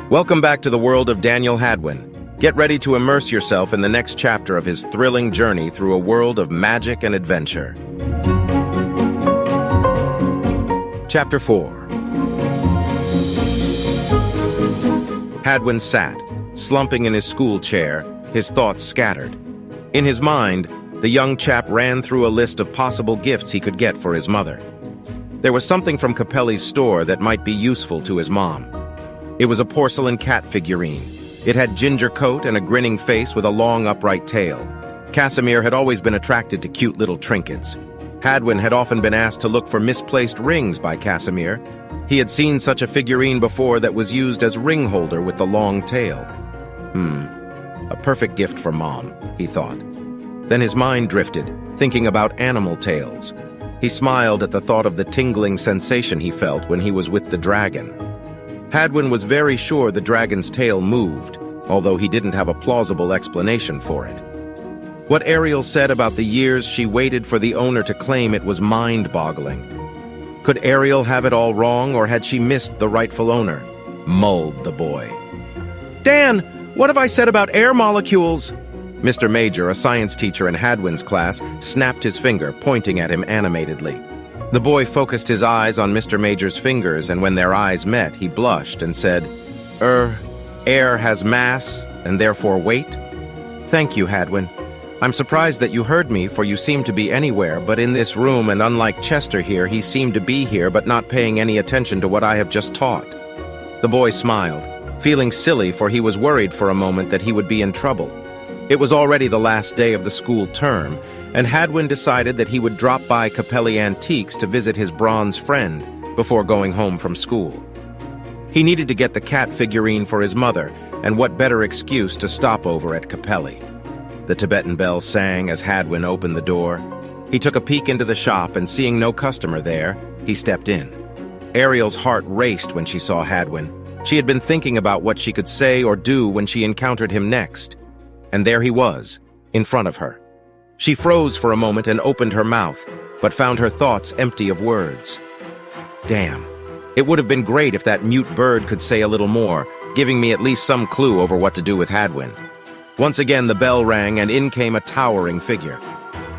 Welcome back to the world of Daniel Hadwyn. Get ready to immerse yourself in the next chapter of his thrilling journey through a world of magic and adventure. Chapter 4. Hadwyn sat, slumping in his school chair, his thoughts scattered. In his mind, the young chap ran through a list of possible gifts he could get for his mother. There was something from Capelli's store that might be useful to his mom. It was a porcelain cat figurine. It had ginger coat and a grinning face with a long upright tail. Casimir had always been attracted to cute little trinkets. Hadwyn had often been asked to look for misplaced rings by Casimir. He had seen such a figurine before that was used as ring holder with the long tail. A perfect gift for Mom, he thought. Then his mind drifted, thinking about animal tails. He smiled at the thought of the tingling sensation he felt when he was with the dragon. Hadwyn was very sure the dragon's tail moved, although he didn't have a plausible explanation for it. What Ariel said about the years she waited for the owner to claim it was mind-boggling. Could Ariel have it all wrong, or had she missed the rightful owner? Mulled the boy. "Dan, what have I said about air molecules?" Mr. Major, a science teacher in Hadwyn's class, snapped his finger, pointing at him animatedly. The boy focused his eyes on Mr. Major's fingers, and when their eyes met, he blushed and said, Air has mass, and therefore weight?" "Thank you, Hadwyn. I'm surprised that you heard me, for you seem to be anywhere but in this room, and unlike Chester here, he seemed to be here but not paying any attention to what I have just taught." The boy smiled, feeling silly, for he was worried for a moment that he would be in trouble. It was already the last day of the school term, and Hadwyn decided that he would drop by Capelli Antiques to visit his bronze friend before going home from school. He needed to get the cat figurine for his mother, and what better excuse to stop over at Capelli. The Tibetan bell sang as Hadwyn opened the door. He took a peek into the shop, and seeing no customer there, he stepped in. Ariel's heart raced when she saw Hadwyn. She had been thinking about what she could say or do when she encountered him next. And there he was, in front of her. She froze for a moment and opened her mouth, but found her thoughts empty of words. Damn. It would have been great if that mute bird could say a little more, giving me at least some clue over what to do with Hadwyn. Once again the bell rang, and in came a towering figure.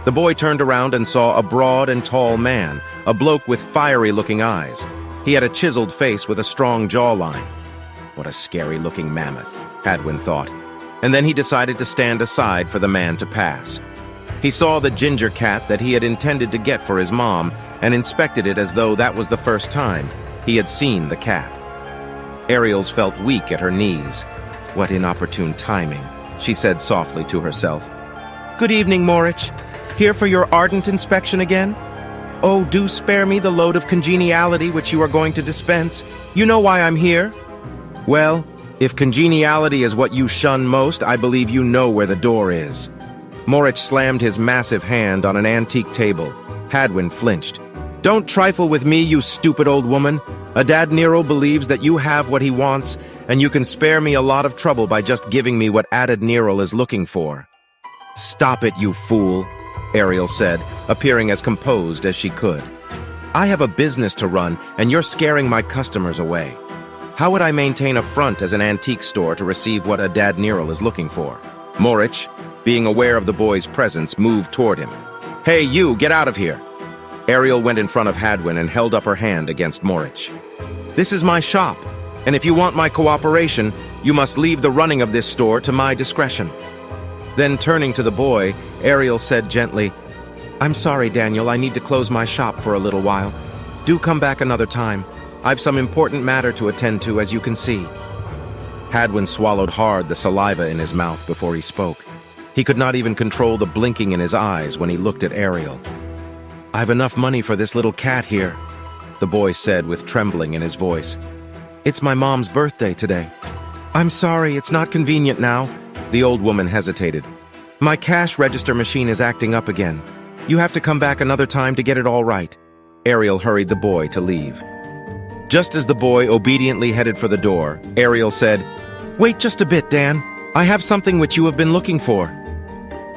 The boy turned around and saw a broad and tall man, a bloke with fiery-looking eyes. He had a chiseled face with a strong jawline. What a scary-looking mammoth, Hadwyn thought. And then he decided to stand aside for the man to pass. He saw the ginger cat that he had intended to get for his mom and inspected it as though that was the first time he had seen the cat. Ariel's felt weak at her knees. What inopportune timing, she said softly to herself. "Good evening, Moritz. Here for your ardent inspection again? Oh, do spare me the load of congeniality which you are going to dispense. You know why I'm here." "Well, if congeniality is what you shun most, I believe you know where the door is." Moritz slammed his massive hand on an antique table. Hadwyn flinched. "Don't trifle with me, you stupid old woman. Adad-Nero believes that you have what he wants, and you can spare me a lot of trouble by just giving me what Adad-Nero is looking for." "Stop it, you fool," Ariel said, appearing as composed as she could. "I have a business to run, and you're scaring my customers away. How would I maintain a front as an antique store to receive what Adad-Nero is looking for?" Moritz, being aware of the boy's presence, moved toward him. "Hey, you, get out of here!" Ariel went in front of Hadwyn and held up her hand against Moritz. "This is my shop, and if you want my cooperation, you must leave the running of this store to my discretion." Then, turning to the boy, Ariel said gently, "I'm sorry, Daniel, I need to close my shop for a little while. Do come back another time. I've some important matter to attend to, as you can see." Hadwyn swallowed hard the saliva in his mouth before he spoke. He could not even control the blinking in his eyes when he looked at Ariel. "I've enough money for this little cat here," the boy said with trembling in his voice. "It's my mom's birthday today." "I'm sorry, it's not convenient now." The old woman hesitated. "My cash register machine is acting up again. You have to come back another time to get it all right." Ariel hurried the boy to leave. Just as the boy obediently headed for the door, Ariel said, "Wait just a bit, Dan. I have something which you have been looking for."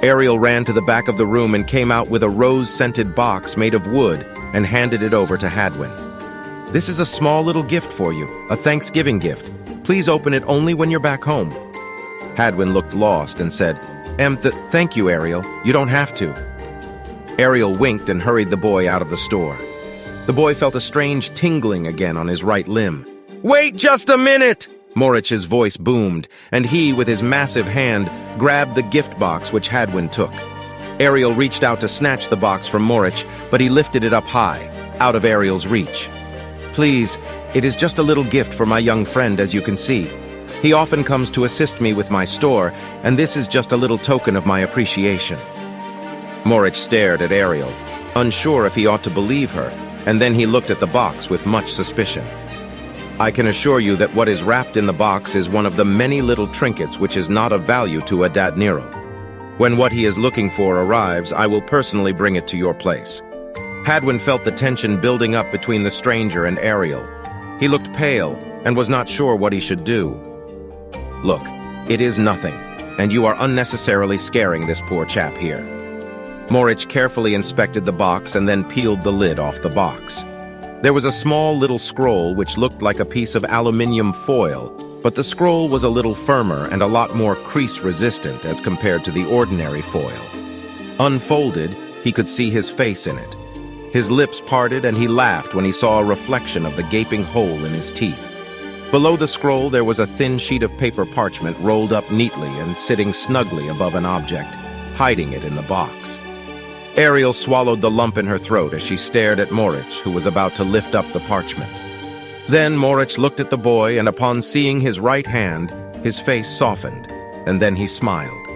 Ariel ran to the back of the room and came out with a rose-scented box made of wood and handed it over to Hadwyn. "This is a small little gift for you, a Thanksgiving gift. Please open it only when you're back home." Hadwyn looked lost and said, Thank you, Ariel. You don't have to." Ariel winked and hurried the boy out of the store. The boy felt a strange tingling again on his right limb. "Wait just a minute!" Morich's voice boomed, and he, with his massive hand, grabbed the gift box which Hadwyn took. Ariel reached out to snatch the box from Morich, but he lifted it up high, out of Ariel's reach. "Please, it is just a little gift for my young friend, as you can see. He often comes to assist me with my store, and this is just a little token of my appreciation." Morich stared at Ariel, unsure if he ought to believe her, and then he looked at the box with much suspicion. "I can assure you that what is wrapped in the box is one of the many little trinkets which is not of value to a Daniel. When what he is looking for arrives, I will personally bring it to your place." Hadwyn felt the tension building up between the stranger and Ariel. He looked pale and was not sure what he should do. "Look, it is nothing, and you are unnecessarily scaring this poor chap here." Morich carefully inspected the box and then peeled the lid off the box. There was a small little scroll which looked like a piece of aluminium foil, but the scroll was a little firmer and a lot more crease-resistant as compared to the ordinary foil. Unfolded, he could see his face in it. His lips parted and he laughed when he saw a reflection of the gaping hole in his teeth. Below the scroll there was a thin sheet of paper parchment rolled up neatly and sitting snugly above an object, hiding it in the box. Ariel swallowed the lump in her throat as she stared at Morich, who was about to lift up the parchment. Then Morich looked at the boy, and upon seeing his right hand, his face softened, and then he smiled.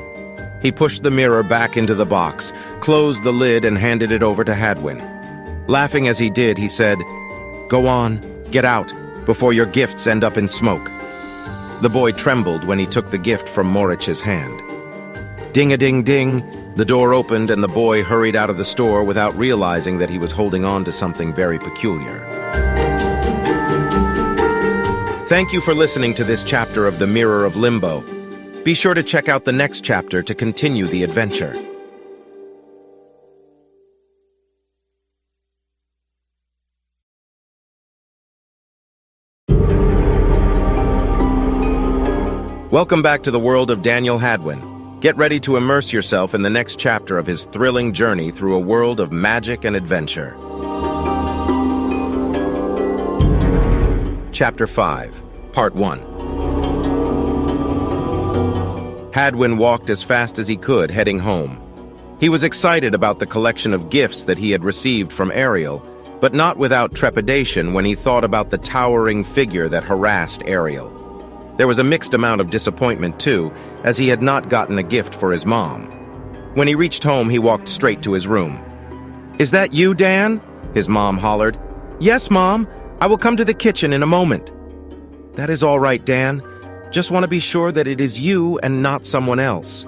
He pushed the mirror back into the box, closed the lid, and handed it over to Hadwyn. Laughing as he did, he said, "Go on, get out, before your gifts end up in smoke." The boy trembled when he took the gift from Morich's hand. Ding-a-ding-ding, the door opened and the boy hurried out of the store without realizing that he was holding on to something very peculiar. Thank you for listening to this chapter of The Mirror of Limbo. Be sure to check out the next chapter to continue the adventure. Welcome back to the world of Daniel Hadwyn. Get ready to immerse yourself in the next chapter of his thrilling journey through a world of magic and adventure. Chapter 5, Part 1. Hadwyn walked as fast as he could, heading home. He was excited about the collection of gifts that he had received from Ariel, but not without trepidation when he thought about the towering figure that harassed Ariel. There was a mixed amount of disappointment, too, as he had not gotten a gift for his mom. When he reached home, he walked straight to his room. "Is that you, Dan?" his mom hollered. "Yes, Mom. I will come to the kitchen in a moment." "That is all right, Dan. Just want to be sure that it is you and not someone else."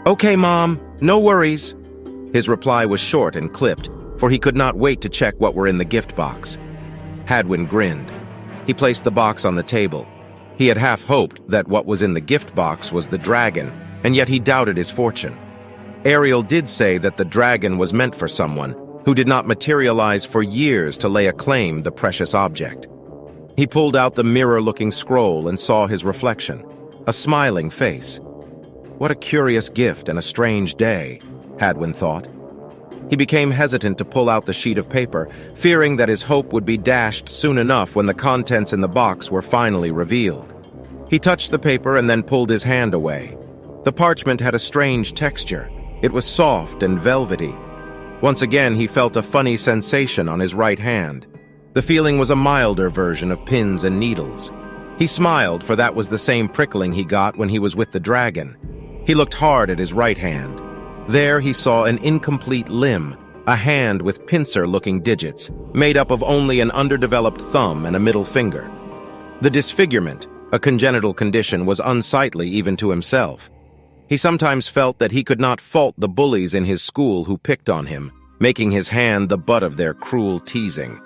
"Okay, Mom. No worries." His reply was short and clipped, for he could not wait to check what were in the gift box. Hadwyn grinned. He placed the box on the table. He had half hoped that what was in the gift box was the dragon, and yet he doubted his fortune. Ariel did say that the dragon was meant for someone who did not materialize for years to lay a claim to the precious object. He pulled out the mirror-looking scroll and saw his reflection, a smiling face. What a curious gift and a strange day, Hadwyn thought. He became hesitant to pull out the sheet of paper, fearing that his hope would be dashed soon enough when the contents in the box were finally revealed. He touched the paper and then pulled his hand away. The parchment had a strange texture. It was soft and velvety. Once again, he felt a funny sensation on his right hand. The feeling was a milder version of pins and needles. He smiled, for that was the same prickling he got when he was with the dragon. He looked hard at his right hand. There he saw an incomplete limb, a hand with pincer-looking digits, made up of only an underdeveloped thumb and a middle finger. The disfigurement, a congenital condition, was unsightly even to himself. He sometimes felt that he could not fault the bullies in his school who picked on him, making his hand the butt of their cruel teasing.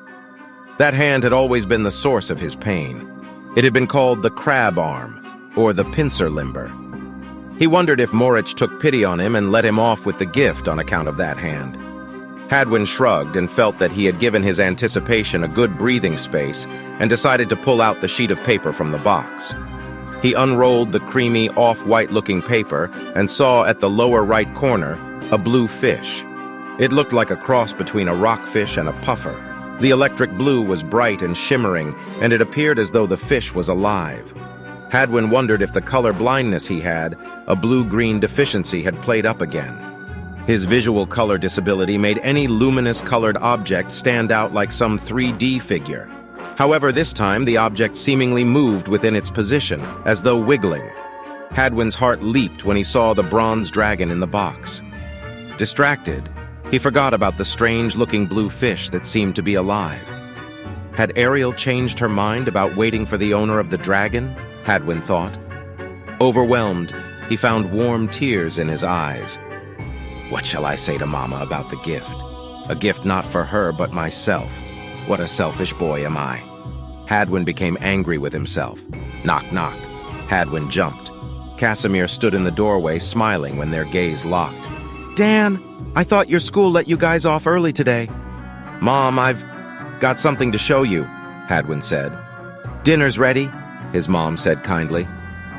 That hand had always been the source of his pain. It had been called the crab arm, or the pincer limber. He wondered if Morich took pity on him and let him off with the gift on account of that hand. Hadwyn shrugged and felt that he had given his anticipation a good breathing space and decided to pull out the sheet of paper from the box. He unrolled the creamy, off-white-looking paper and saw at the lower right corner a blue fish. It looked like a cross between a rockfish and a puffer. The electric blue was bright and shimmering, and it appeared as though the fish was alive. Hadwyn wondered if the color blindness he had, a blue-green deficiency, had played up again. His visual color disability made any luminous colored object stand out like some 3D figure. However, this time the object seemingly moved within its position, as though wiggling. Hadwyn's heart leaped when he saw the bronze dragon in the box. Distracted, he forgot about the strange-looking blue fish that seemed to be alive. Had Ariel changed her mind about waiting for the owner of the dragon? Hadwyn thought. Overwhelmed, he found warm tears in his eyes. What shall I say to Mama about the gift? A gift not for her, but myself. What a selfish boy am I. Hadwyn became angry with himself. Knock, knock. Hadwyn jumped. Casimir stood in the doorway, smiling when their gaze locked. Dan, I thought your school let you guys off early today. Mom, I've got something to show you, Hadwyn said. Dinner's ready, his mom said kindly.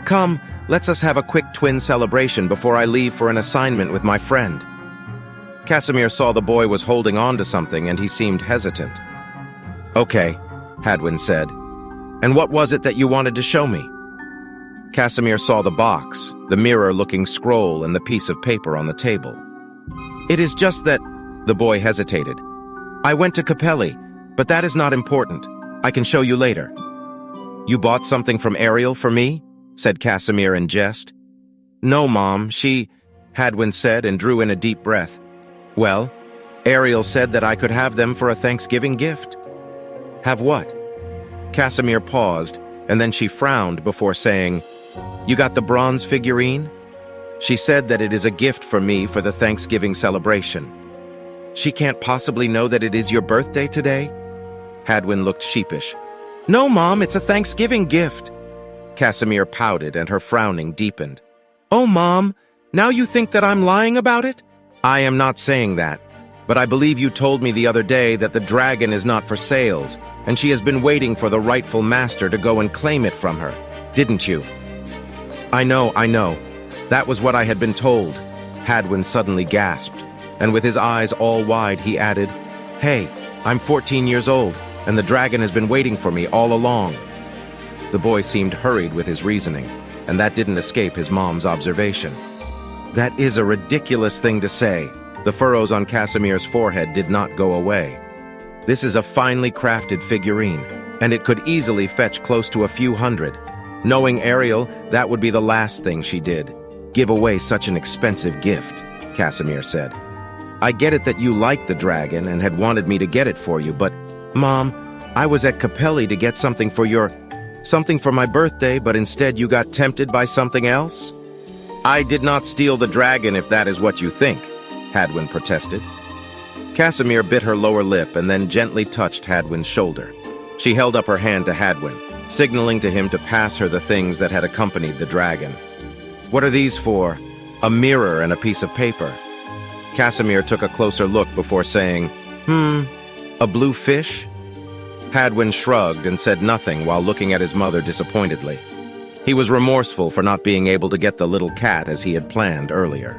Come, let's us have a quick twin celebration before I leave for an assignment with my friend. Casimir saw the boy was holding on to something and he seemed hesitant. Okay, Hadwyn said. And what was it that you wanted to show me? Casimir saw the box, the mirror-looking scroll, and the piece of paper on the table. It is just that, the boy hesitated. I went to Capelli, but that is not important. I can show you later. You bought something from Ariel for me? Said Casimir in jest. No, Mom, Hadwyn said and drew in a deep breath. Well, Ariel said that I could have them for a Thanksgiving gift. Have what? Casimir paused, and then she frowned before saying, You got the bronze figurine? She said that it is a gift for me for the Thanksgiving celebration. She can't possibly know that it is your birthday today? Hadwyn looked sheepish. No, Mom, it's a Thanksgiving gift. Casimir pouted and her frowning deepened. Oh, Mom, now you think that I'm lying about it? I am not saying that, but I believe you told me the other day that the dragon is not for sales, and she has been waiting for the rightful master to go and claim it from her, didn't you? I know. That was what I had been told. Hadwyn suddenly gasped, and with his eyes all wide, he added, Hey, I'm 14 years old, and the dragon has been waiting for me all along. The boy seemed hurried with his reasoning, and that didn't escape his mom's observation. That is a ridiculous thing to say. The furrows on Casimir's forehead did not go away. This is a finely crafted figurine, and it could easily fetch close to a few hundred. Knowing Ariel, that would be the last thing she did. Give away such an expensive gift, Casimir said. I get it that you liked the dragon and had wanted me to get it for you, but, Mom, I was at Capelli to get something for my birthday, but instead you got tempted by something else? I did not steal the dragon if that is what you think, Hadwyn protested. Casimir bit her lower lip and then gently touched Hadwyn's shoulder. She held up her hand to Hadwyn, signaling to him to pass her the things that had accompanied the dragon. What are these for? A mirror and a piece of paper. Casimir took a closer look before saying, a blue fish? Hadwyn shrugged and said nothing while looking at his mother disappointedly. He was remorseful for not being able to get the little cat as he had planned earlier.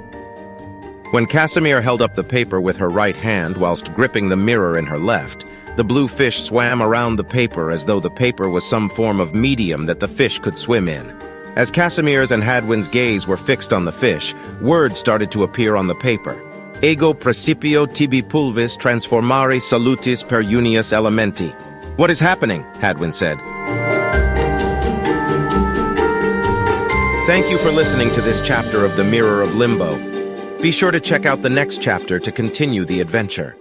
When Casimir held up the paper with her right hand whilst gripping the mirror in her left, the blue fish swam around the paper as though the paper was some form of medium that the fish could swim in. As Casimir's and Hadwyn's gaze were fixed on the fish, words started to appear on the paper. Ego principio tibi pulvis transformare salutis per unius elementi. What is happening? Hadwyn said. Thank you for listening to this chapter of the Mirror of Limbo. Be sure to check out the next chapter to continue the adventure.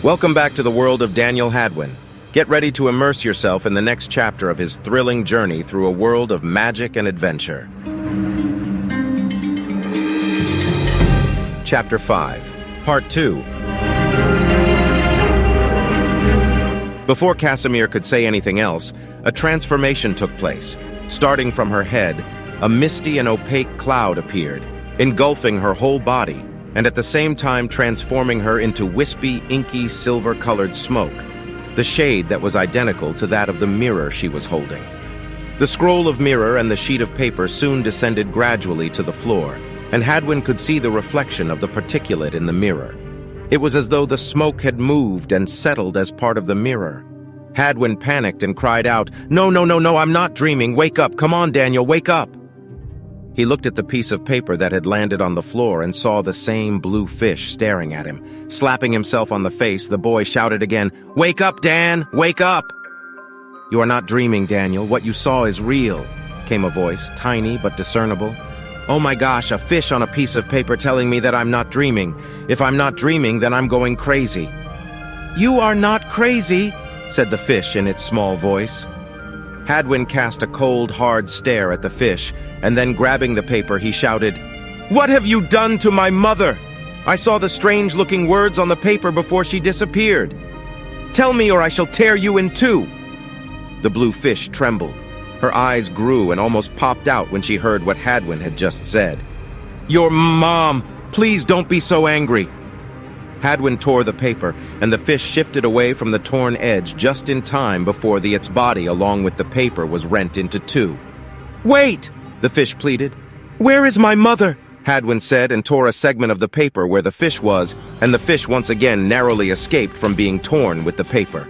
Welcome back to the world of Daniel Hadwyn. Get ready to immerse yourself in the next chapter of his thrilling journey through a world of magic and adventure. Chapter 5, Part 2. Before Casimir could say anything else, a transformation took place. Starting from her head, a misty and opaque cloud appeared. engulfing her whole body, and at the same time transforming her into wispy, inky, silver-colored smoke, the shade that was identical to that of the mirror she was holding. The scroll of mirror and the sheet of paper soon descended gradually to the floor, and Hadwyn could see the reflection of the particulate in the mirror. It was as though the smoke had moved and settled as part of the mirror. Hadwyn panicked and cried out, "No, no, no, no, I'm not dreaming. Wake up. Come on, Daniel, wake up." He looked at the piece of paper that had landed on the floor and saw the same blue fish staring at him. Slapping himself on the face, the boy shouted again, "Wake up, Dan! Wake up!" "You are not dreaming, Daniel. What you saw is real," came a voice, tiny but discernible. "Oh my gosh, a fish on a piece of paper telling me that I'm not dreaming. If I'm not dreaming, then I'm going crazy." "You are not crazy," said the fish in its small voice. Hadwyn cast a cold, hard stare at the fish, and then grabbing the paper, he shouted, "What have you done to my mother? I saw the strange-looking words on the paper before she disappeared. Tell me or I shall tear you in two." The blue fish trembled. Her eyes grew and almost popped out when she heard what Hadwyn had just said. "Your mom! Please don't be so angry." Hadwyn tore the paper, and the fish shifted away from the torn edge just in time before its body along with the paper was rent into two. "Wait!" the fish pleaded. "Where is my mother?" Hadwyn said, and tore a segment of the paper where the fish was, and the fish once again narrowly escaped from being torn with the paper.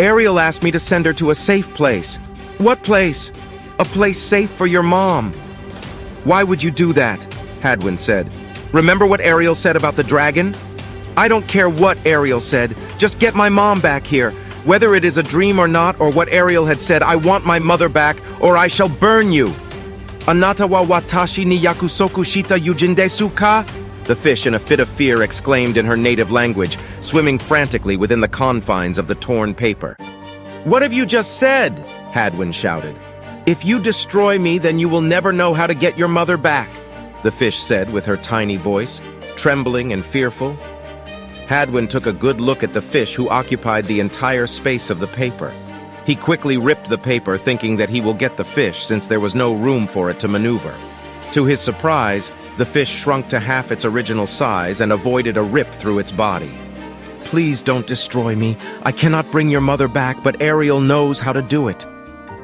"Ariel asked me to send her to a safe place." "What place?" "A place safe for your mom." "Why would you do that?" Hadwyn said. "Remember what Ariel said about the dragon?" "I don't care what Ariel said. Just get my mom back here. Whether it is a dream or not, or what Ariel had said, I want my mother back, or I shall burn you." "Anata wa watashi ni yakusoku shita yujindesu ka?" the fish in a fit of fear exclaimed in her native language, swimming frantically within the confines of the torn paper. "What have you just said?" Hadwyn shouted. "If you destroy me, then you will never know how to get your mother back," the fish said with her tiny voice, trembling and fearful. Hadwyn took a good look at the fish who occupied the entire space of the paper. He quickly ripped the paper, thinking that he will get the fish since there was no room for it to maneuver. To his surprise, the fish shrunk to half its original size and avoided a rip through its body. "Please don't destroy me. I cannot bring your mother back, but Ariel knows how to do it,"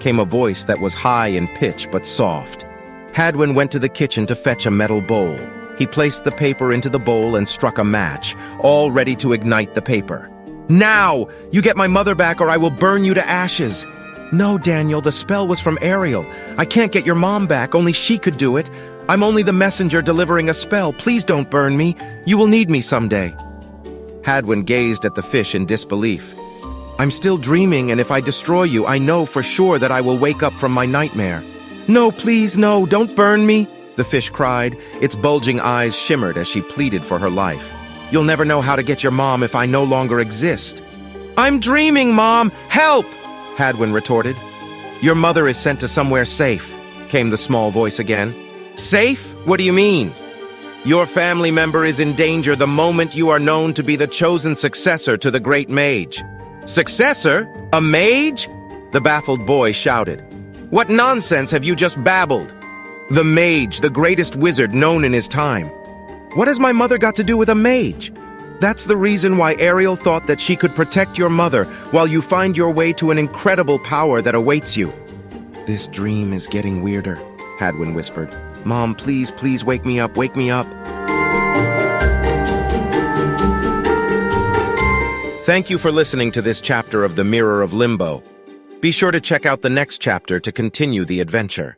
came a voice that was high in pitch but soft. Hadwyn went to the kitchen to fetch a metal bowl. He placed the paper into the bowl and struck a match, all ready to ignite the paper. "Now! You get my mother back or I will burn you to ashes." "No, Daniel, the spell was from Ariel. I can't get your mom back, only she could do it. I'm only the messenger delivering a spell. Please don't burn me. You will need me someday." Hadwyn gazed at the fish in disbelief. "I'm still dreaming, and if I destroy you, I know for sure that I will wake up from my nightmare." "No, please, no, don't burn me," the fish cried. Its bulging eyes shimmered as she pleaded for her life. "You'll never know how to get your mom if I no longer exist." "I'm dreaming, Mom! Help!" Hadwyn retorted. "Your mother is sent to somewhere safe," came the small voice again. "Safe? What do you mean?" "Your family member is in danger the moment you are known to be the chosen successor to the great mage." "Successor? A mage?" the baffled boy shouted. "What nonsense have you just babbled?" "The mage, the greatest wizard known in his time." "What has my mother got to do with a mage?" "That's the reason why Ariel thought that she could protect your mother while you find your way to an incredible power that awaits you." "This dream is getting weirder," Hadwyn whispered. "Mom, please, please wake me up, wake me up." Thank you for listening to this chapter of the Mirror of Limbo. Be sure to check out the next chapter to continue the adventure.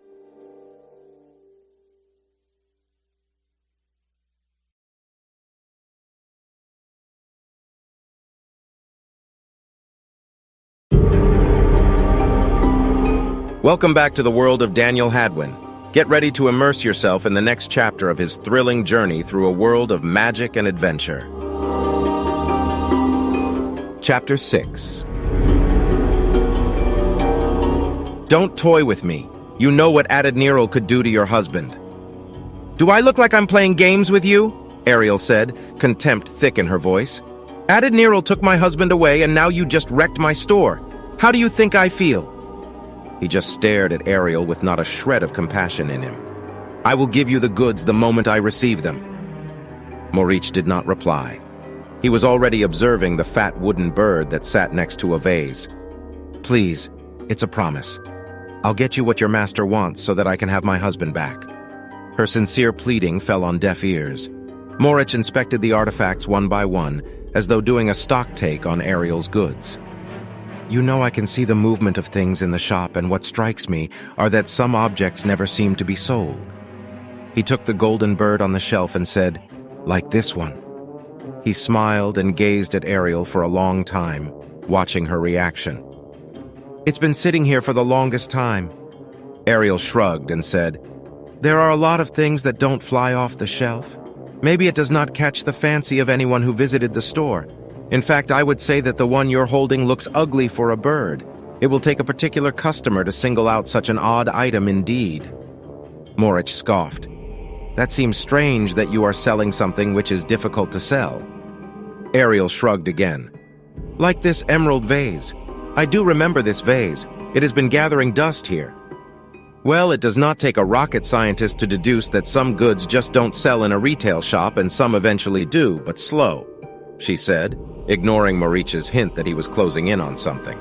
Welcome back to the world of Daniel Hadwyn. Get ready to immerse yourself in the next chapter of his thrilling journey through a world of magic and adventure. Chapter 6. Don't toy with me. You know what Adeniral could do to your husband. "Do I look like I'm playing games with you?" Ariel said, contempt thick in her voice. "Adeniral took my husband away and now you just wrecked my store. How do you think I feel?" He just stared at Ariel with not a shred of compassion in him. I will give you the goods the moment I receive them. Maurice did not reply. He was already observing the fat wooden bird that sat next to a vase. Please, it's a promise. I'll get you what your master wants so that I can have my husband back. Her sincere pleading fell on deaf ears. Maurice inspected the artifacts one by one, as though doing a stock take on Ariel's goods. You know, I can see the movement of things in the shop, and what strikes me are that some objects never seem to be sold. He took the golden bird on the shelf and said, like this one. He smiled and gazed at Ariel for a long time, watching her reaction. It's been sitting here for the longest time. Ariel shrugged and said, there are a lot of things that don't fly off the shelf. Maybe it does not catch the fancy of anyone who visited the store. In fact, I would say that the one you're holding looks ugly for a bird. It will take a particular customer to single out such an odd item indeed. Maurice scoffed. That seems strange that you are selling something which is difficult to sell. Ariel shrugged again. Like this emerald vase. I do remember this vase. It has been gathering dust here. Well, it does not take a rocket scientist to deduce that some goods just don't sell in a retail shop and some eventually do, but slow, she said, ignoring Maurice's hint that he was closing in on something.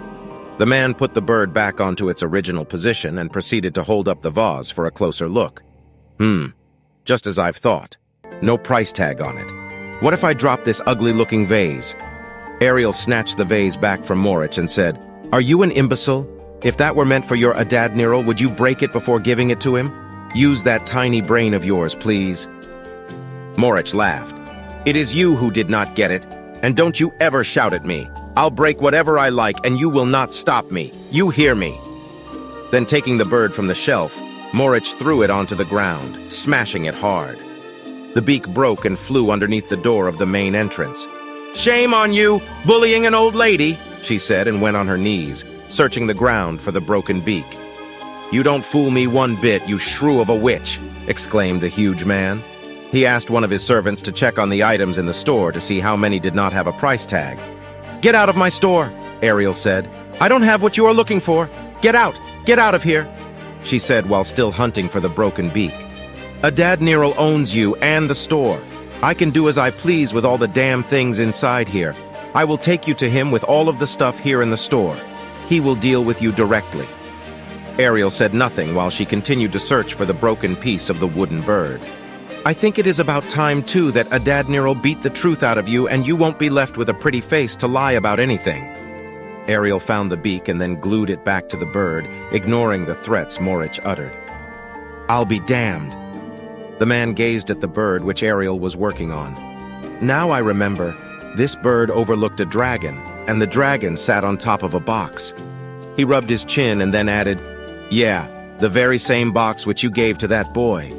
The man put the bird back onto its original position and proceeded to hold up the vase for a closer look. Just as I've thought. No price tag on it. What if I drop this ugly-looking vase? Ariel snatched the vase back from Maurice and said, Are you an imbecile? If that were meant for your Adadniral, would you break it before giving it to him? Use that tiny brain of yours, please. Maurice laughed. It is you who did not get it, and don't you ever shout at me. I'll break whatever I like, and you will not stop me. You hear me. Then taking the bird from the shelf, Maurice threw it onto the ground, smashing it hard. The beak broke and flew underneath the door of the main entrance. Shame on you, bullying an old lady, she said and went on her knees, searching the ground for the broken beak. You don't fool me one bit, you shrew of a witch, exclaimed the huge man. He asked one of his servants to check on the items in the store to see how many did not have a price tag. Get out of my store, Ariel said. I don't have what you are looking for. Get out of here, she said while still hunting for the broken beak. Adadniral owns you and the store. I can do as I please with all the damn things inside here. I will take you to him with all of the stuff here in the store. He will deal with you directly. Ariel said nothing while she continued to search for the broken piece of the wooden bird. I think it is about time, too, that Adadniral beat the truth out of you and you won't be left with a pretty face to lie about anything. Ariel found the beak and then glued it back to the bird, ignoring the threats Maurice uttered. I'll be damned. The man gazed at the bird which Ariel was working on. Now I remember, this bird overlooked a dragon, and the dragon sat on top of a box. He rubbed his chin and then added, Yeah, the very same box which you gave to that boy.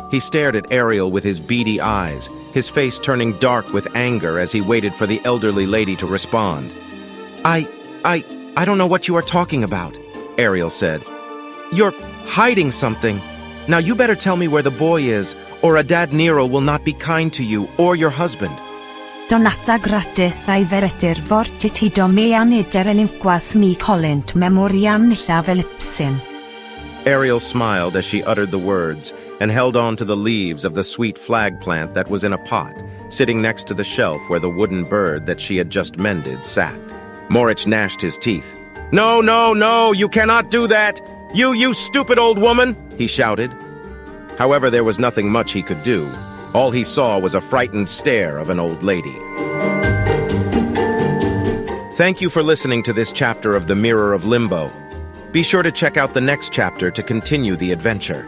He stared at Ariel with his beady eyes, his face turning dark with anger as he waited for the elderly lady to respond. I don't know what you are talking about, Ariel said. You're hiding something. Now you better tell me where the boy is, or Adadniral will not be kind to you or your husband. Donata gratis ai veretir vortitido me anider elimquas mi collent memoriam nilla velipsin. Ariel smiled as she uttered the words and held on to the leaves of the sweet flag plant that was in a pot, sitting next to the shelf where the wooden bird that she had just mended sat. Maurice gnashed his teeth. No, you cannot do that! You stupid old woman! He shouted. However, there was nothing much he could do. All he saw was a frightened stare of an old lady. Thank you for listening to this chapter of The Mirror of Limbo. Be sure to check out the next chapter to continue the adventure.